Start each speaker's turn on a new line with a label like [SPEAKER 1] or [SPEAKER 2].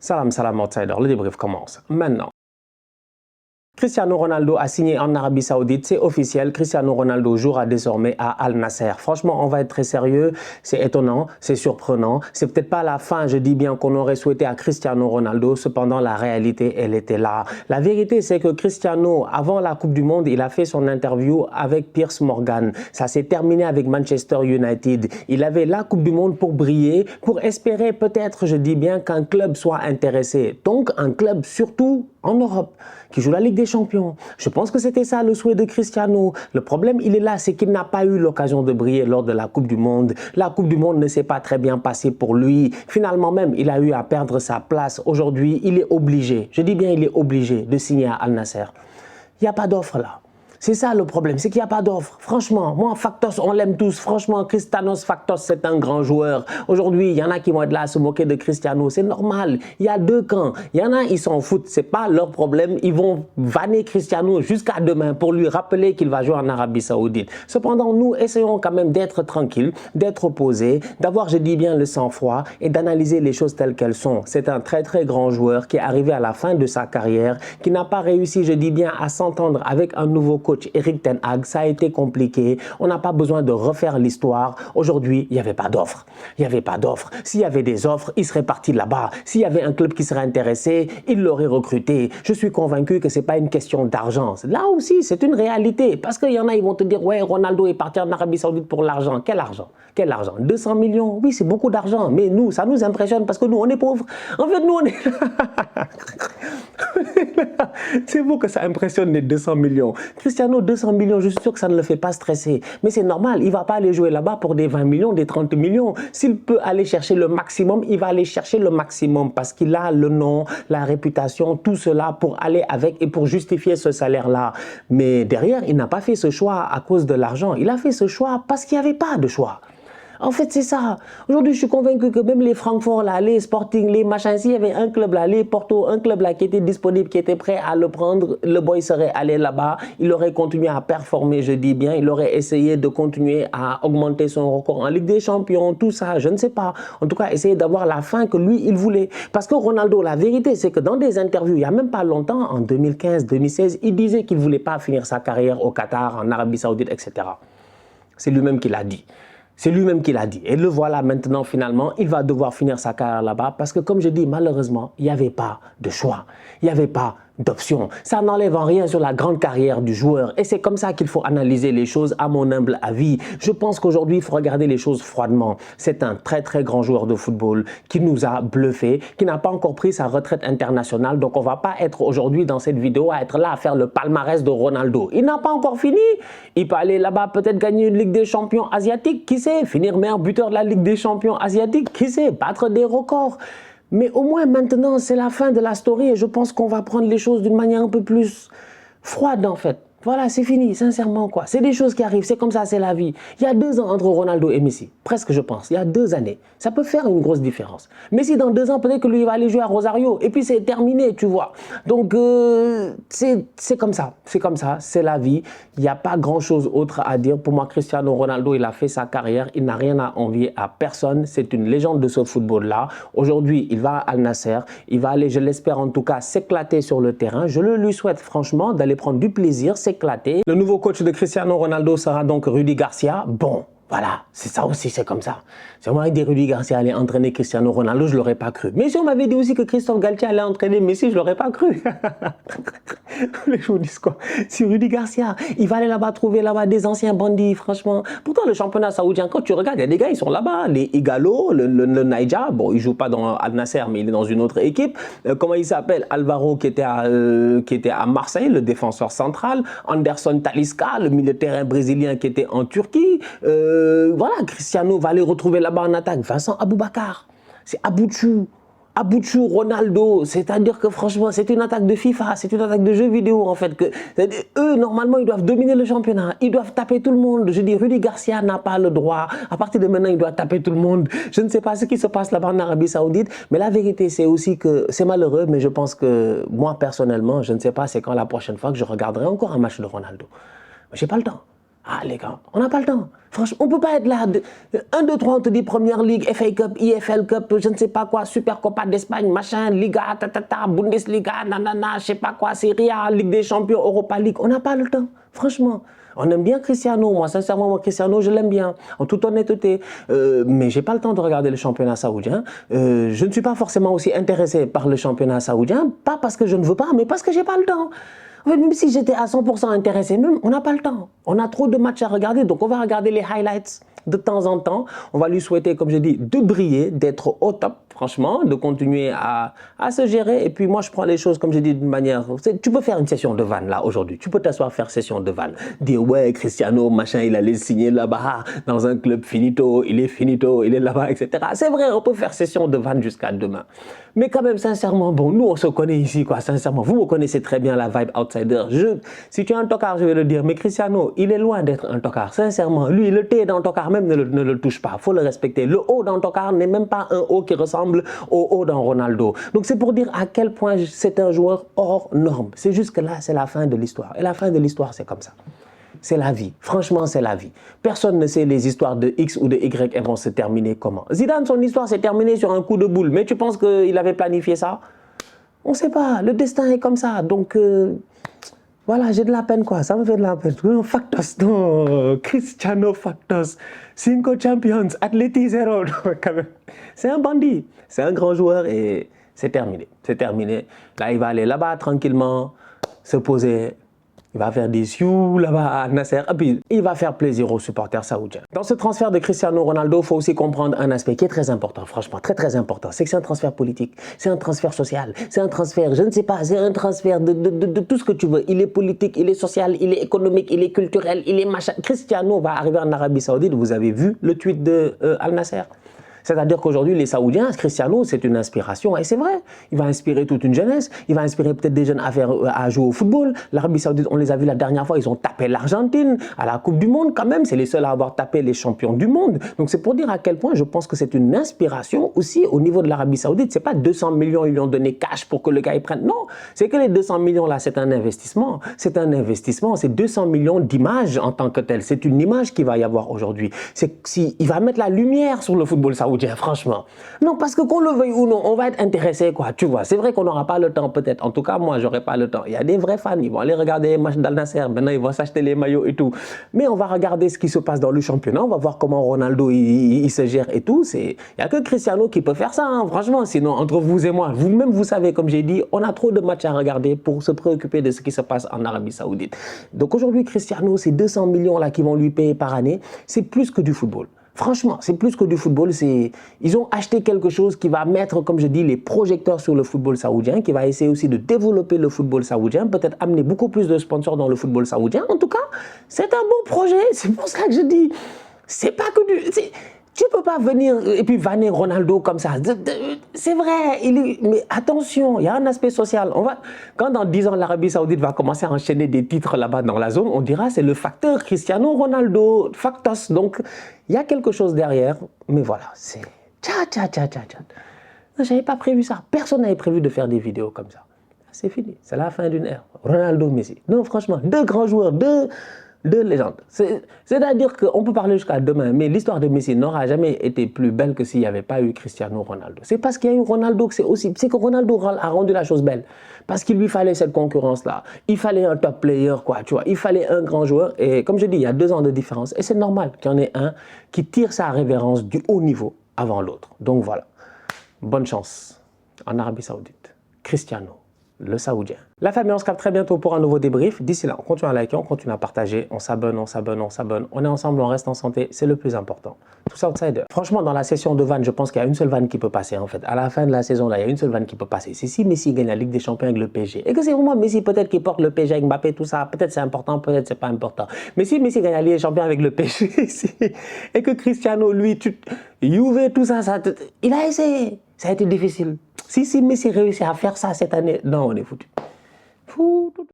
[SPEAKER 1] Salam, salam outsider, le débrief commence maintenant. Cristiano Ronaldo a signé en Arabie Saoudite, c'est officiel. Cristiano Ronaldo jouera désormais à Al Nasser. Franchement, on va être très sérieux. C'est étonnant, c'est surprenant. C'est peut-être pas la fin, je dis bien, qu'on aurait souhaité à Cristiano Ronaldo. Cependant, la réalité, elle était là. La vérité, c'est que Cristiano, avant la Coupe du Monde, il a fait son interview avec Piers Morgan. Ça s'est terminé avec Manchester United. Il avait la Coupe du Monde pour briller, pour espérer peut-être, je dis bien, qu'un club soit intéressé. Donc, un club surtout en Europe, qui joue la Ligue des Champions. Je pense que c'était ça le souhait de Cristiano. Le problème, il est là, c'est qu'il n'a pas eu l'occasion de briller lors de la Coupe du Monde. La Coupe du Monde ne s'est pas très bien passée pour lui. Finalement même, il a eu à perdre sa place. Aujourd'hui, il est obligé, je dis bien il est obligé de signer à Al Nasser. Il n'y a pas d'offre là. C'est ça le problème, c'est qu'il n'y a pas d'offre. Franchement, moi, Factos, on l'aime tous. Franchement, Cristianos Factos, c'est un grand joueur. Aujourd'hui, il y en a qui vont être là à se moquer de Cristiano. C'est normal. Il y a deux camps. Il y en a, ils s'en foutent. C'est pas leur problème. Ils vont vanner Cristiano jusqu'à demain pour lui rappeler qu'il va jouer en Arabie Saoudite. Cependant, nous essayons quand même d'être tranquilles, d'être posés, d'avoir, je dis bien, le sang-froid et d'analyser les choses telles qu'elles sont. C'est un très, très grand joueur qui est arrivé à la fin de sa carrière, qui n'a pas réussi, je dis bien, à s'entendre avec un nouveau coach Erik ten Hag. Ça a été compliqué. On n'a pas besoin de refaire l'histoire. Aujourd'hui, il n'y avait pas d'offre. Il n'y avait pas d'offre. S'il y avait des offres, il serait parti là-bas. S'il y avait un club qui serait intéressé, il l'aurait recruté. Je suis convaincu que ce n'est pas une question d'argent. Là aussi, c'est une réalité. Parce qu'il y en a, ils vont te dire, ouais, Ronaldo est parti en Arabie Saoudite pour l'argent. Quel argent? Quel argent? 200 millions? Oui, c'est beaucoup d'argent. Mais nous, ça nous impressionne parce que nous, on est pauvres. En fait, nous, on est c'est vous que ça impressionne les 200 millions. Cristiano, 200 millions, je suis sûr que ça ne le fait pas stresser. Mais c'est normal, il ne va pas aller jouer là-bas pour des 20 millions, des 30 millions. S'il peut aller chercher le maximum, il va aller chercher le maximum parce qu'il a le nom, la réputation, tout cela pour aller avec et pour justifier ce salaire-là. Mais derrière, il n'a pas fait ce choix à cause de l'argent. Il a fait ce choix parce qu'il n'y avait pas de choix. En fait, c'est ça. Aujourd'hui, je suis convaincu que même les Francfort, là, les Sporting, les machins, s'il y avait un club là, les Porto, un club là qui était disponible, qui était prêt à le prendre, le boy serait allé là-bas, il aurait continué à performer, je dis bien, il aurait essayé de continuer à augmenter son record en Ligue des Champions, tout ça, je ne sais pas. En tout cas, essayer d'avoir la fin que lui, il voulait. Parce que Ronaldo, la vérité, c'est que dans des interviews, il n'y a même pas longtemps, en 2015, 2016, il disait qu'il ne voulait pas finir sa carrière au Qatar, en Arabie Saoudite, etc. C'est lui-même qui l'a dit. C'est lui-même qui l'a dit. Et le voilà maintenant, finalement, il va devoir finir sa carrière là-bas parce que, comme je dis, malheureusement, il n'y avait pas de choix. Il n'y avait pas d'option. Ça n'enlève en rien sur la grande carrière du joueur. Et c'est comme ça qu'il faut analyser les choses, à mon humble avis. Je pense qu'aujourd'hui, il faut regarder les choses froidement. C'est un très, très grand joueur de football qui nous a bluffé, qui n'a pas encore pris sa retraite internationale. Donc, on ne va pas être aujourd'hui dans cette vidéo à être là à faire le palmarès de Ronaldo. Il n'a pas encore fini. Il peut aller là-bas, peut-être gagner une Ligue des Champions asiatique. Qui sait? Finir meilleur buteur de la Ligue des Champions asiatique. Qui sait? Battre des records. Mais au moins maintenant, c'est la fin de la story et je pense qu'on va prendre les choses d'une manière un peu plus froide en fait. Voilà, c'est fini, sincèrement quoi. C'est des choses qui arrivent, c'est comme ça, c'est la vie. Il y a 2 ans entre Ronaldo et Messi, presque je pense. Il y a 2 années. Ça peut faire une grosse différence. Messi dans 2 ans, peut-être que lui il va aller jouer à Rosario et puis c'est terminé, tu vois. Donc c'est comme ça, c'est la vie. Il n'y a pas grand-chose autre à dire. Pour moi, Cristiano Ronaldo, il a fait sa carrière, il n'a rien à envier à personne. C'est une légende de ce football-là. Aujourd'hui, il va à Al Nasser, il va aller, je l'espère en tout cas, s'éclater sur le terrain. Je le lui souhaite franchement d'aller prendre du plaisir, s'éclater. Le nouveau coach de Cristiano Ronaldo sera donc Rudy Garcia. Bon, voilà, c'est ça aussi, c'est comme ça. Si on m'avait dit Rudy Garcia allait entraîner Cristiano Ronaldo, je ne l'aurais pas cru. Mais si on m'avait dit aussi que Christophe Galtier allait entraîner Messi, je ne l'aurais pas cru. Les gens disent quoi? Si Rudy Garcia, il va aller là-bas trouver là-bas des anciens bandits, franchement. Pourtant, le championnat saoudien, quand tu regardes, il y a des gars, ils sont là-bas. Les Igalo, le Naija, bon, il ne joue pas dans Al Nasser, mais il est dans une autre équipe. Comment il s'appelle? Alvaro, qui était à Marseille, le défenseur central. Anderson Talisca, le milieu de terrain brésilien qui était en Turquie. Voilà, Cristiano va aller retrouver là-bas en attaque Vincent Aboubakar, c'est Abouchou, Ronaldo, c'est-à-dire que franchement, c'est une attaque de FIFA, c'est une attaque de jeux vidéo en fait. Eux, normalement, ils doivent dominer le championnat, ils doivent taper tout le monde. Je dis, Rudy Garcia n'a pas le droit. À partir de maintenant, il doit taper tout le monde. Je ne sais pas ce qui se passe là-bas en Arabie Saoudite, mais la vérité, c'est aussi que c'est malheureux, mais je pense que moi, personnellement, je ne sais pas, c'est quand la prochaine fois que je regarderai encore un match de Ronaldo. Mais j'ai pas le temps. Ah les gars, on n'a pas le temps. Franchement, on ne peut pas être là. 1, 2, 3, on te dit Première Ligue, FA Cup, IFL Cup, je ne sais pas quoi, Super Copa d'Espagne, machin, Liga, Bundesliga, nanana, je sais pas quoi, Serie A, Ligue des Champions, Europa League. On n'a pas le temps, franchement. On aime bien Cristiano, moi sincèrement, moi Cristiano, je l'aime bien, en toute honnêteté. Mais j'ai pas le temps de regarder le championnat saoudien. Je ne suis pas forcément aussi intéressé par le championnat saoudien, pas parce que je ne veux pas, mais parce que j'ai pas le temps. En fait, même si j'étais à 100% intéressé, même, on n'a pas le temps. On a trop de matchs à regarder, donc on va regarder les highlights de temps en temps. On va lui souhaiter, comme je dis, de briller, d'être au top, franchement, de continuer à se gérer. Et puis moi, je prends les choses, comme je dis, d'une manière... Tu peux faire une session de vanne, là, aujourd'hui. Tu peux t'asseoir, faire session de vanne. Dire, ouais, Cristiano, machin, il allait signer là-bas, dans un club finito, il est là-bas, etc. C'est vrai, on peut faire session de vanne jusqu'à demain. Mais quand même, sincèrement, bon, nous, on se connaît ici, quoi, sincèrement. Vous me connaissez très bien la vibe outsider. Si tu es un tocard, je vais le dire, mais Cristiano, il est loin d'être un tocard, sincèrement. Lui, le thé d'un tocard même ne le touche pas, il faut le respecter. Le haut d'un tocard n'est même pas un haut qui ressemble au haut d'un Ronaldo. Donc c'est pour dire à quel point c'est un joueur hors norme. C'est juste que là, c'est la fin de l'histoire. Et la fin de l'histoire, c'est comme ça. C'est la vie. Franchement, c'est la vie. Personne ne sait les histoires de X ou de Y, elles vont se terminer comment. Zidane, son histoire s'est terminée sur un coup de boule. Mais tu penses qu'il avait planifié ça? On ne sait pas. Le destin est comme ça. Donc, voilà, j'ai de la peine, quoi. Ça me fait de la peine. Factos, non. Cristiano Factos. 5 champions. Atleti 0. C'est un bandit. C'est un grand joueur et c'est terminé. C'est terminé. Là, il va aller là-bas tranquillement, se poser. Il va faire des sioux là-bas à Nasser, et puis il va faire plaisir aux supporters saoudiens. Dans ce transfert de Cristiano Ronaldo, il faut aussi comprendre un aspect qui est très important, franchement, très très important. C'est que c'est un transfert politique, c'est un transfert social, c'est un transfert, je ne sais pas, c'est un transfert de tout ce que tu veux. Il est politique, il est social, il est économique, il est culturel, il est machin. Cristiano va arriver en Arabie Saoudite, vous avez vu le tweet de Al Nasser. C'est-à-dire qu'aujourd'hui, les Saoudiens, Cristiano, c'est une inspiration. Et c'est vrai, il va inspirer toute une jeunesse. Il va inspirer peut-être des jeunes à jouer au football. L'Arabie Saoudite, on les a vus la dernière fois, ils ont tapé l'Argentine à la Coupe du Monde quand même. C'est les seuls à avoir tapé les champions du monde. Donc c'est pour dire à quel point je pense que c'est une inspiration aussi au niveau de l'Arabie Saoudite. C'est pas 200 millions, ils lui ont donné cash pour que le gars y prenne. Non, c'est que les 200 millions là, c'est un investissement. C'est un investissement. C'est 200 millions d'images en tant que tel. C'est une image qu'il va y avoir aujourd'hui. Il va mettre la lumière sur le football saoudien. Franchement. Non, parce que qu'on le veuille ou non, on va être intéressé, quoi. Tu vois, c'est vrai qu'on n'aura pas le temps, peut-être. En tout cas, moi, j'aurai pas le temps. Il y a des vrais fans, ils vont aller regarder les matchs d'Al Nasser. Maintenant, ils vont s'acheter les maillots et tout. Mais on va regarder ce qui se passe dans le championnat. On va voir comment Ronaldo, il se gère et tout. Il n'y a que Cristiano qui peut faire ça, hein, franchement. Sinon, entre vous et moi, vous-même, vous savez, comme j'ai dit, on a trop de matchs à regarder pour se préoccuper de ce qui se passe en Arabie Saoudite. Donc aujourd'hui, Cristiano, ces 200 millions là qu'ils vont lui payer par année, c'est plus que du football. Franchement, c'est plus que du football. Ils ont acheté quelque chose qui va mettre, comme je dis, les projecteurs sur le football saoudien, qui va essayer aussi de développer le football saoudien, peut-être amener beaucoup plus de sponsors dans le football saoudien. En tout cas, c'est un bon projet. C'est pour ça que je dis, c'est pas que du... Tu ne peux pas venir et puis vanner Ronaldo comme ça. C'est vrai, mais attention, il y a un aspect social. Quand dans 10 ans, l'Arabie Saoudite va commencer à enchaîner des titres là-bas dans la zone, on dira c'est le facteur Cristiano Ronaldo, factos. Donc, il y a quelque chose derrière, mais voilà, c'est... Je n'avais pas prévu ça. Personne n'avait prévu de faire des vidéos comme ça. C'est fini, c'est la fin d'une ère. Ronaldo, Messi. Non, franchement, 2 grands joueurs, deux légendes. C'est-à-dire qu'on peut parler jusqu'à demain, mais l'histoire de Messi n'aura jamais été plus belle que s'il n'y avait pas eu Cristiano Ronaldo. C'est parce qu'il y a eu Ronaldo que c'est que Ronaldo a rendu la chose belle. Parce qu'il lui fallait cette concurrence-là. Il fallait un top player, quoi, tu vois. Il fallait un grand joueur. Et comme je dis, il y a 2 ans de différence. Et c'est normal qu'il y en ait un qui tire sa révérence du haut niveau avant l'autre. Donc voilà. Bonne chance en Arabie Saoudite. Cristiano, le Saoudien. La famille, on se capte très bientôt pour un nouveau débrief. D'ici là, on continue à liker, on continue à partager, on s'abonne, on s'abonne, on s'abonne. On est ensemble, on reste en santé, c'est le plus important. Tout ça outsider. Franchement, dans la session de vanne, je pense qu'il y a une seule vanne qui peut passer en fait. À la fin de la saison, là, il y a une seule vanne qui peut passer. C'est si Messi gagne la Ligue des Champions avec le PSG. Et que c'est vraiment Messi peut-être qui porte le PSG avec Mbappé, tout ça. Peut-être c'est important, peut-être c'est pas important. Mais si Messi gagne la Ligue des Champions avec le PSG et que Cristiano, lui, Juve, tout ça, il a essayé. Ça a été difficile. Si Messi réussit à faire ça cette année, non, on est foutu.